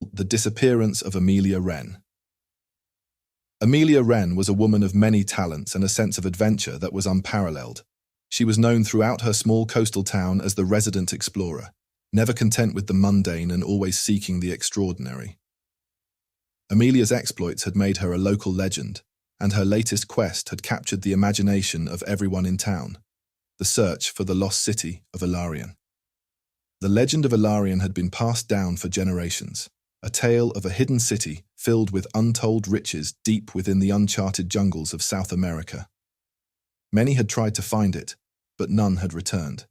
The Disappearance of Amelia Wren. Amelia Wren was a woman of many talents and a sense of adventure that was unparalleled. She was known throughout her small coastal town as the resident explorer, never content with the mundane and always seeking the extraordinary. Amelia's exploits had made her a local legend, and her latest quest had captured the imagination of everyone in town: the search for the lost city of Ilarion. The legend of Ilarion had been passed down for generations, a tale of a hidden city filled with untold riches deep within the uncharted jungles of South America. Many had tried to find it, but none had returned.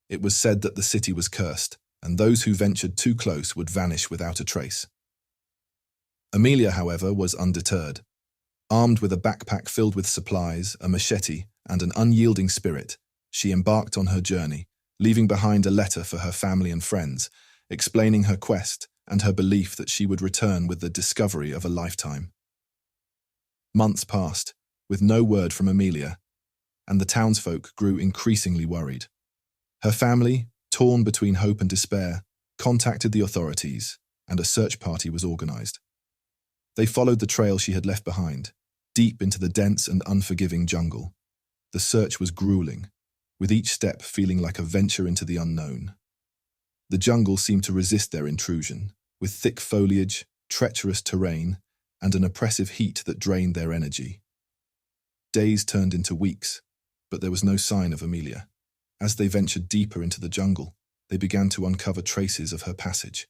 It was said that the city was cursed, and those who ventured too close would vanish without a trace. Amelia, however, was undeterred. Armed with a backpack filled with supplies, a machete, and an unyielding spirit, she embarked on her journey, leaving behind a letter for her family and friends, explaining her quest and her belief that she would return with the discovery of a lifetime. Months passed, with no word from Amelia, and the townsfolk grew increasingly worried. Her family, torn between hope and despair, contacted the authorities, and a search party was organized. They followed the trail she had left behind, deep into the dense and unforgiving jungle. The search was grueling, with each step feeling like a venture into the unknown. The jungle seemed to resist their intrusion, with thick foliage, treacherous terrain, and an oppressive heat that drained their energy. Days turned into weeks, but there was no sign of Amelia. As they ventured deeper into the jungle, they began to uncover traces of her passage.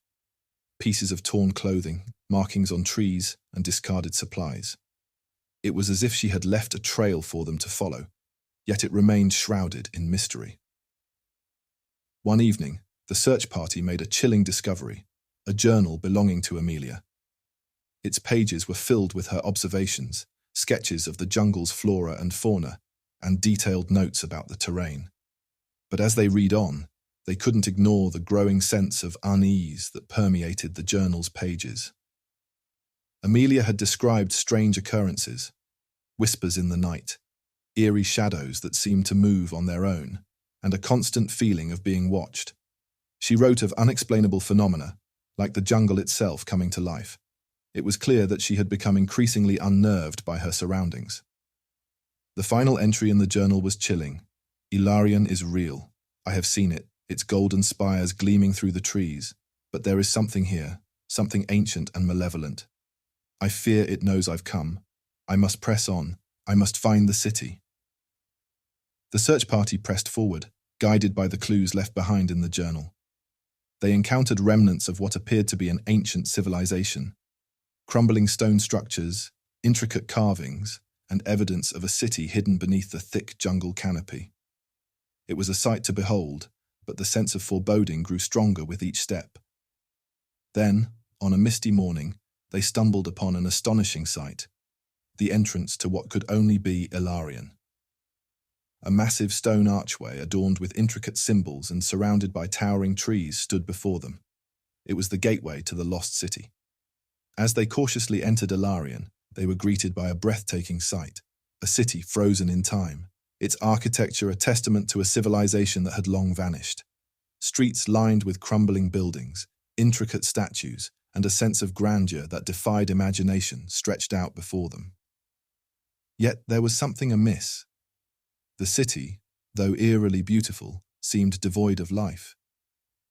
Pieces of torn clothing, markings on trees, and discarded supplies. It was as if she had left a trail for them to follow, yet it remained shrouded in mystery. One evening, the search party made a chilling discovery: a journal belonging to Amelia. Its pages were filled with her observations, sketches of the jungle's flora and fauna, and detailed notes about the terrain. But as they read on, they couldn't ignore the growing sense of unease that permeated the journal's pages. Amelia had described strange occurrences: whispers in the night, eerie shadows that seemed to move on their own, and a constant feeling of being watched. She wrote of unexplainable phenomena, like the jungle itself coming to life. It was clear that she had become increasingly unnerved by her surroundings. The final entry in the journal was chilling. "Ilarion is real. I have seen it, its golden spires gleaming through the trees. But there is something here, something ancient and malevolent. I fear it knows I've come. I must press on. I must find the city." The search party pressed forward, guided by the clues left behind in the journal. They encountered remnants of what appeared to be an ancient civilization: crumbling stone structures, intricate carvings, and evidence of a city hidden beneath the thick jungle canopy. It was a sight to behold, but the sense of foreboding grew stronger with each step. Then, on a misty morning, they stumbled upon an astonishing sight: the entrance to what could only be Ilarion. A massive stone archway adorned with intricate symbols and surrounded by towering trees stood before them. It was the gateway to the lost city. As they cautiously entered Ilarion, they were greeted by a breathtaking sight: a city frozen in time, its architecture a testament to a civilization that had long vanished. Streets lined with crumbling buildings, intricate statues, and a sense of grandeur that defied imagination stretched out before them. Yet there was something amiss. The city, though eerily beautiful, seemed devoid of life.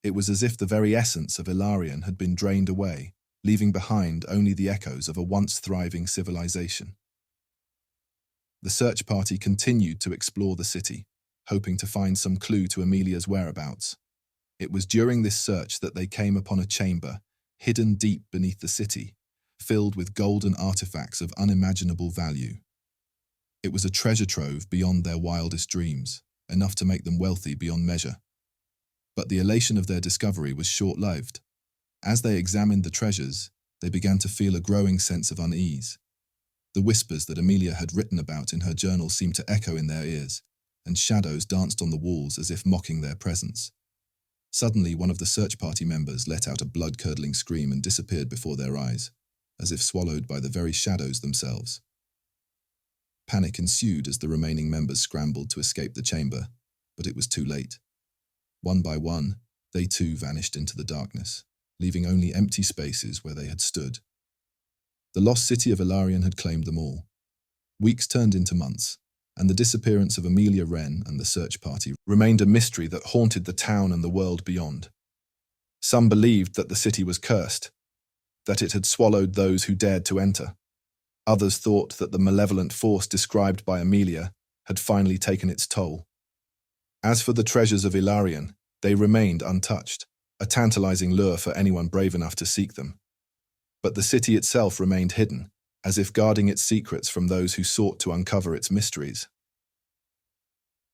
It was as if the very essence of Ilarion had been drained away, leaving behind only the echoes of a once thriving civilization. The search party continued to explore the city, hoping to find some clue to Amelia's whereabouts. It was during this search that they came upon a chamber, hidden deep beneath the city, filled with golden artifacts of unimaginable value. It was a treasure trove beyond their wildest dreams, enough to make them wealthy beyond measure. But the elation of their discovery was short-lived. As they examined the treasures, they began to feel a growing sense of unease. The whispers that Amelia had written about in her journal seemed to echo in their ears, and shadows danced on the walls as if mocking their presence. Suddenly, one of the search party members let out a blood-curdling scream and disappeared before their eyes, as if swallowed by the very shadows themselves. Panic ensued as the remaining members scrambled to escape the chamber, but it was too late. One by one, they too vanished into the darkness, leaving only empty spaces where they had stood. The lost city of Ilarion had claimed them all. Weeks turned into months, and the disappearance of Amelia Wren and the search party remained a mystery that haunted the town and the world beyond. Some believed that the city was cursed, that it had swallowed those who dared to enter. Others thought that the malevolent force described by Amelia had finally taken its toll. As for the treasures of Ilarion, they remained untouched, a tantalizing lure for anyone brave enough to seek them. But the city itself remained hidden, as if guarding its secrets from those who sought to uncover its mysteries.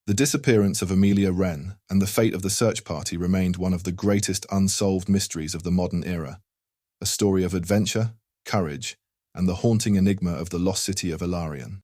The disappearance of Amelia Wren and the fate of the search party remained one of the greatest unsolved mysteries of the modern era, a story of adventure, courage, and the haunting enigma of the lost city of Ilarion.